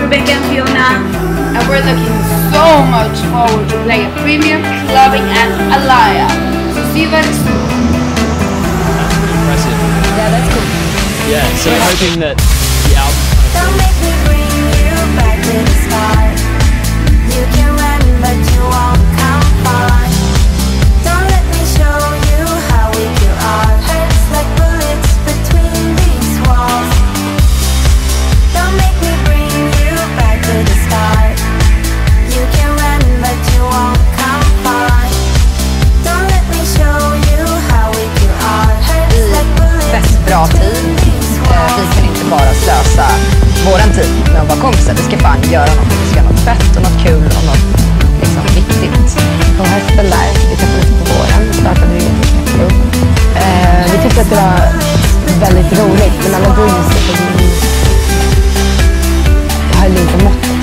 Rebecca and Fiona, and we're looking so much forward to play a premium clubbing at Alaya. So see you very soon. That's pretty impressive. Yeah, that's cool. Yeah, so we're hoping that the album Don't make me bring you back to the start. You can run, but you won't come far. Don't let me show you how weak you are. Hurts like bullets between these walls. Don't make me bring you back to the start. You can run, but you won't come far. Don't let me show you how weak you are. Hurts like bullets Fett bra tid. Vi kan inte bara slösa våran tid med att vara kompisar. Vi ska fan göra något. Vi ska göra något fett och något kul och något liksom viktigt. Och här spelar vi träffades på våren. Startade vi en klubb. Vi tyckte att det var väldigt roligt. Men alla DJs höll inte mått.